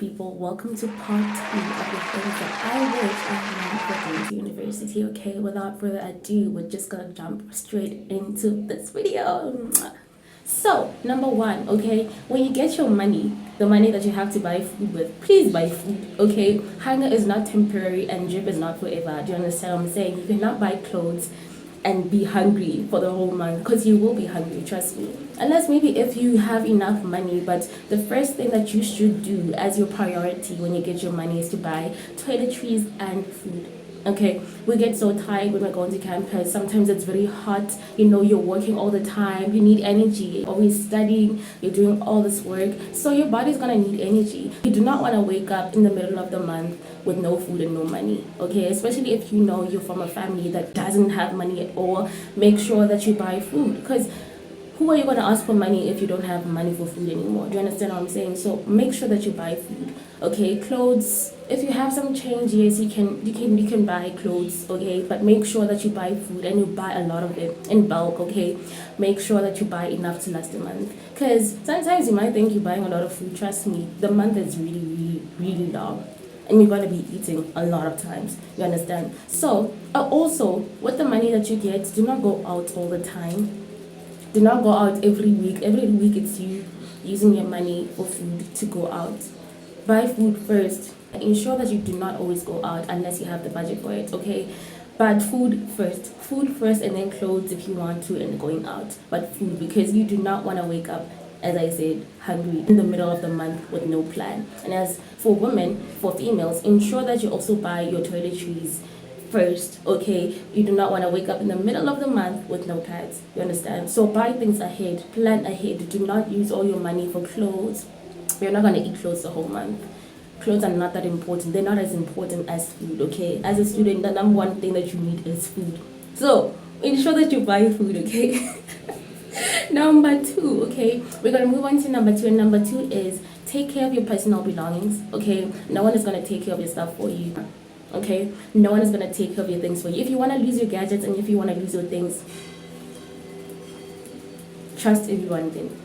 people? Welcome to part 2 of the things that I wish I had for going to university. Okay, without further ado, we're just gonna jump straight into this video. So, number one, okay, when you get your money, the money that you have to buy food with, please buy food, okay? Hunger is not temporary and drip is not forever. Do you understand what I'm saying? You cannot buy clothes and be hungry for the whole month, because you will be hungry, trust me. Unless maybe if you have enough money, but the first thing that you should do as your priority when you get your money is to buy toiletries and food. Okay, we get so tired when we're going to campus. Sometimes it's very hot, you're working all the time, you need energy, always studying, you're doing all this work, so your body's gonna need energy. You do not want to wake up in the middle of the month with no food and no money, okay? Especially if you know you're from a family that doesn't have money at all. Make sure that you buy food, because who are you going to ask for money if you don't have money for food anymore? Do you understand what I'm saying? So make sure that you buy food, okay? Clothes, if you have some change, yes, you can buy clothes, okay? But make sure that you buy food and you buy a lot of it in bulk, okay? Make sure that you buy enough to last a month, because sometimes you might think you're buying a lot of food. Trust me, the month is really, really, really long, and you're going to be eating a lot of times. You understand? So also, with the money that you get, do not go out all the time. Do not go out every week. Every week it's you using your money for food to go out. Buy food first. Ensure that you do not always go out unless you have the budget for it, okay? But food first. Food first, and then clothes if you want to, and going out. But food, because you do not want to wake up, as I said, hungry in the middle of the month with no plan. And as for women, for females, ensure that you also buy your toiletries first, okay? You do not want to wake up in the middle of the month with no pads. You understand? So buy things ahead, plan ahead. Do not use all your money for clothes. You're not going to eat clothes the whole month. Clothes are not that important. They're not as important as food, okay? As a student, the number one thing that you need is food. So ensure that you buy food, okay? Number 2, okay? We're going to move on to number 2. And number 2 is take care of your personal belongings, okay? No one is going to take care of your stuff for you. Okay, no one is going to take care of your things for you. If you want to lose your gadgets and if you want to lose your things, trust everyone then.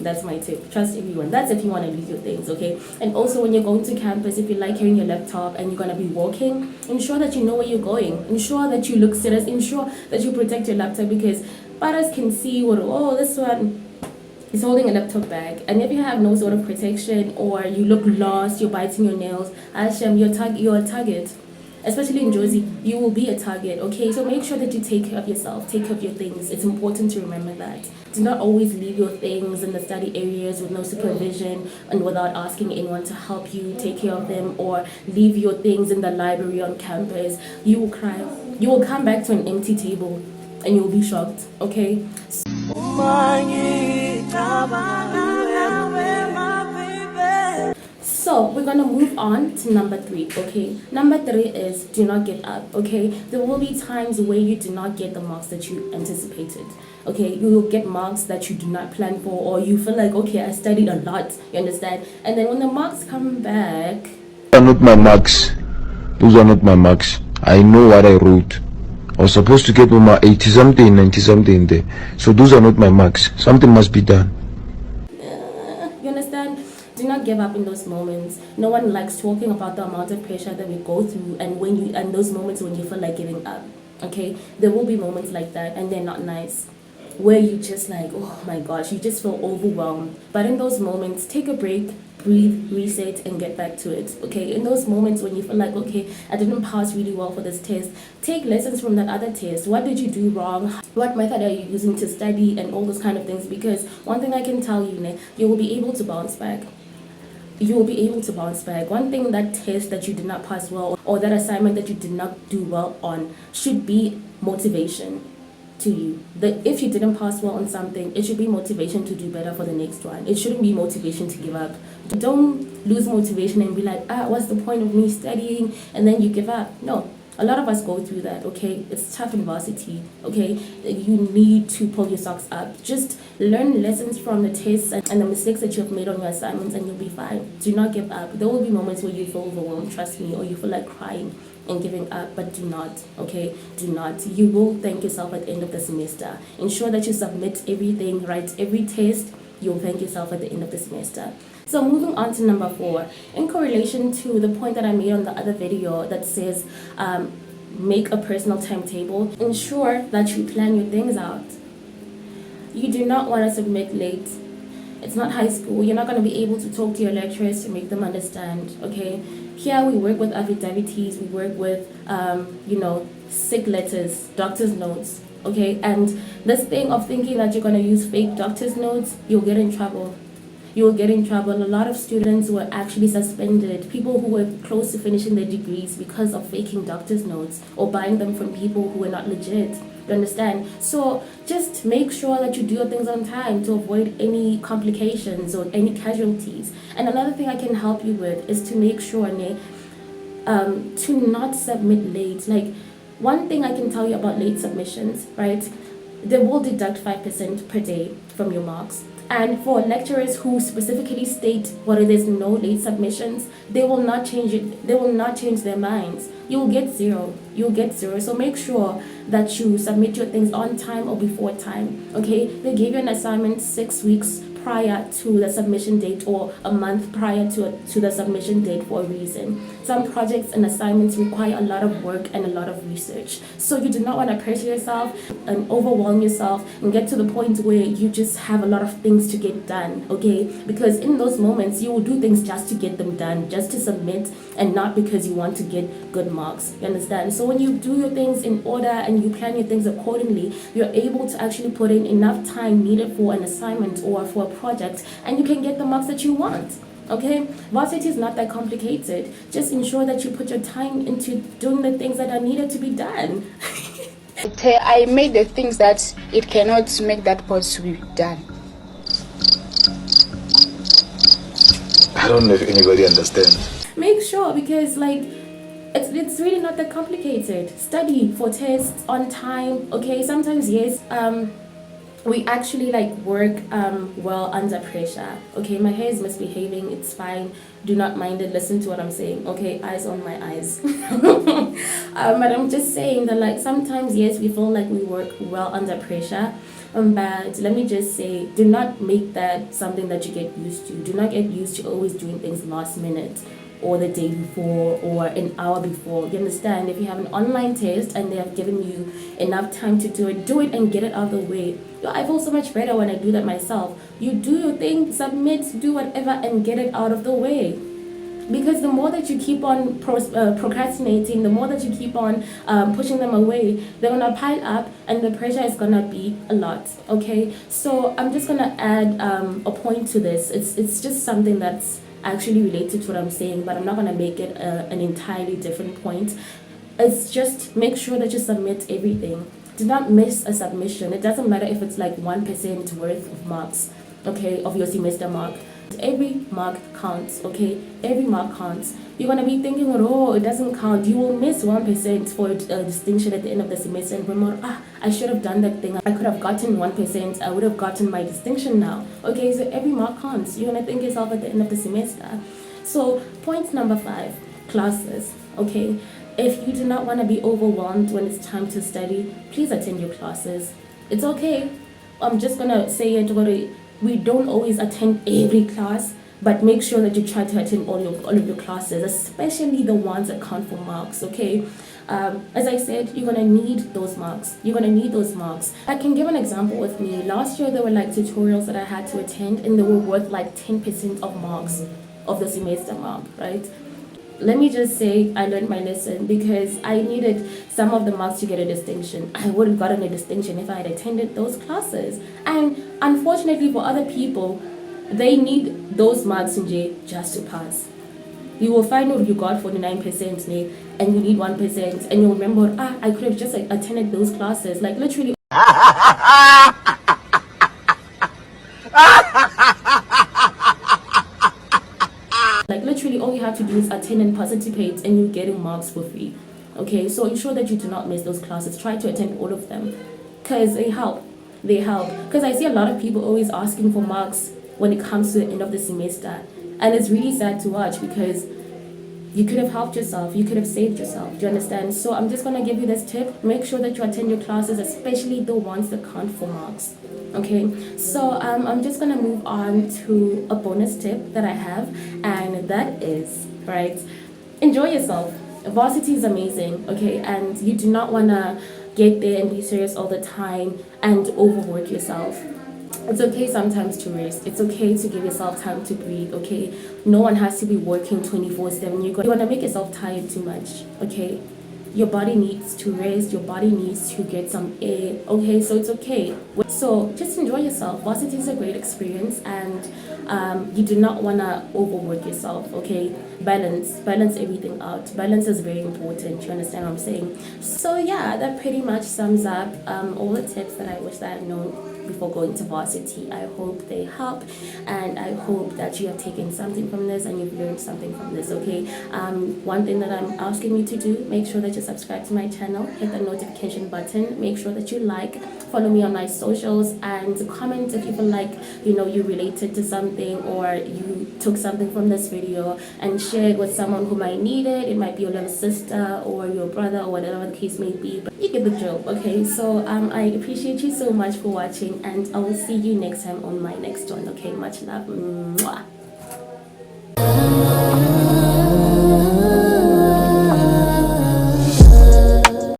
That's my tip. Trust everyone. That's if you want to lose your things, okay? And also, when you're going to campus, if you like carrying your laptop and you're going to be walking, ensure that you know where you're going. Ensure that you look serious. Ensure that you protect your laptop, because others can see this one is holding a laptop bag. And if you have no sort of protection, or you look lost, you're biting your nails, Asham, you're a target. Especially in Jersey, you will be a target, okay? So make sure that you take care of yourself, take care of your things. It's important to remember that. Do not always leave your things in the study areas with no supervision and without asking anyone to help you take care of them, or leave your things in the library on campus. You will cry. You will come back to an empty table and you'll be shocked, okay? So we're gonna move on to number 3, okay? Number 3 is do not give up, okay? There will be times where you do not get the marks that you anticipated, okay? You will get marks that you do not plan for, or you feel like, okay, I studied a lot, you understand? And then when the marks come back, those are not my marks. Those are not my marks. I know what I wrote. I was supposed to get my 80 something, 90 something there. So those are not my marks. Something must be done. You understand? Do not give up in those moments. No one likes talking about the amount of pressure that we go through, and those moments when you feel like giving up, okay? There will be moments like that, and they're not nice, where you just like, oh my gosh, you just feel overwhelmed. But in those moments, take a break, breathe, reset, and get back to it, okay? In those moments when you feel like, okay, I didn't pass really well for this test, take lessons from that other test. What did you do wrong? What method are you using to study, and all those kind of things? Because one thing I can tell you, you will be able to bounce back. You will be able to bounce back. One thing, that test that you did not pass well, or that assignment that you did not do well on, should be motivation to you. That if you didn't pass well on something, it should be motivation to do better for the next one. It shouldn't be motivation to give up. Don't lose motivation and be like, what's the point of me studying? And then you give up. No. A lot of us go through that, okay? It's tough in varsity, okay? You need to pull your socks up. Just learn lessons from the tests and the mistakes that you have made on your assignments, and you'll be fine. Do not give up. There will be moments where you feel overwhelmed, trust me, or you feel like crying and giving up, but do not, okay? Do not. You will thank yourself at the end of the semester. Ensure that you submit everything, write every test, you'll thank yourself at the end of the semester. So moving on to number 4, in correlation to the point that I made on the other video that says make a personal timetable, ensure that you plan your things out. You do not want to submit late. It's not high school. You're not going to be able to talk to your lecturers to make them understand, okay? Here we work with affidavits, we work with, sick letters, doctor's notes, okay? And this thing of thinking that you're going to use fake doctor's notes, you'll get in trouble. You will get in trouble. A lot of students were actually suspended, people who were close to finishing their degrees because of faking doctor's notes or buying them from people who were not legit. You understand? So just make sure that you do your things on time to avoid any complications or any casualties. And another thing I can help you with is to make sure to not submit late. Like, one thing I can tell you about late submissions, right? They will deduct 5% per day from your marks. And for lecturers who specifically state whether there's no late submissions, they will not change it. They will not change their minds. You will get 0. You'll get 0. So make sure that you submit your things on time or before time. Okay? They gave you an assignment 6 weeks prior to the submission date or a month prior to the submission date for a reason. Some projects and assignments require a lot of work and a lot of research. So you do not want to pressure yourself and overwhelm yourself and get to the point where you just have a lot of things to get done, okay? Because in those moments, you will do things just to get them done, just to submit, and not because you want to get good marks. You understand? So when you do your things in order and you plan your things accordingly, you're able to actually put in enough time needed for an assignment or for a project, and you can get the marks that you want. Okay, varsity is not that complicated. Just ensure that you put your time into doing the things that are needed to be done. I made the things that it cannot make that part to be done. I don't know if anybody understands. Make sure, because it's really not that complicated. Study for tests on time. Okay, sometimes yes, we actually work well under pressure. Okay, my hair is misbehaving, it's fine, do not mind it, listen to what I'm saying. Okay, eyes on my eyes. But I'm just saying that sometimes yes, we feel like we work well under pressure, but let me just say, do not make that something that you get used to. Do not get used to always doing things last minute or the day before or an hour before. You understand? If you have an online test and they have given you enough time to do it and get it out of the way. I feel so much better when I do that myself. You do your thing, submit, do whatever, and get it out of the way. Because the more that you keep on procrastinating, the more that you keep on pushing them away, they're going to pile up and the pressure is going to be a lot, okay? So I'm just going to add a point to this. It's just something that's actually related to what I'm saying, but I'm not going to make it an entirely different point. It's just make sure that you submit everything. Do not miss a submission. It doesn't matter if it's 1% worth of marks, okay, of your semester mark. Every mark counts, okay? Every mark counts. You're going to be thinking, oh, it doesn't count. You will miss 1% for a distinction at the end of the semester and remember, I should have done that thing. I could have gotten 1%. I would have gotten my distinction now. Okay, so every mark counts. You're going to thank yourself at the end of the semester. So point number 5, classes, okay? If you do not want to be overwhelmed when it's time to study, please attend your classes. It's okay. I'm just going to say it, we don't always attend every class, but make sure that you try to attend all of your classes, especially the ones that count for marks, okay? As I said, you're going to need those marks. You're going to need those marks. I can give an example with me. Last year, there were tutorials that I had to attend, and they were worth 10% of marks of the semester mark, right? Let me just say I learned my lesson because I needed some of the marks to get a distinction. I would have gotten a distinction if I had attended those classes. And unfortunately for other people, they need those marks in J just to pass. You will find out you got 49% and you need 1%, and you'll remember, I could have just attended those classes. Literally. Literally all you have to do is attend and participate and you're getting marks for free. Okay, so ensure that you do not miss those classes. Try to attend all of them because they help. Because I see a lot of people always asking for marks when it comes to the end of the semester, and it's really sad to watch because You could have helped yourself. You could have saved yourself. Do you understand? So I'm just going to give you this tip. Make sure that you attend your classes, especially the ones that count for marks. Okay, so I'm just going to move on to a bonus tip that I have, and that is, right, enjoy yourself. Varsity is amazing, okay, and you do not want to get there and be serious all the time and overwork yourself. It's okay sometimes to rest. It's okay to give yourself time to breathe, okay? No one has to be working 24/7. You're going to make yourself tired too much, okay? Your body needs to rest. Your body needs to get some air, okay? So it's okay. So just enjoy yourself. Varsity is a great experience, and you do not want to overwork yourself, okay? Balance everything out. Balance is very important. You understand what I'm saying? So yeah, that pretty much sums up all the tips that I wish that I had known before going to varsity. I hope they help, and I hope that you have taken something from this and you've learned something from this, okay? One thing that I'm asking you to do, make sure that you subscribe to my channel, hit the notification button, make sure that you like, follow me on my socials, and comment if you feel like, you know, you related to something or you took something from this video, and share it with someone who might need it. It might be your little sister or your brother or whatever the case may be, but you get the joke, okay? So I appreciate you so much for watching, and I will see you next time on my next one, okay? Much love. Mwah.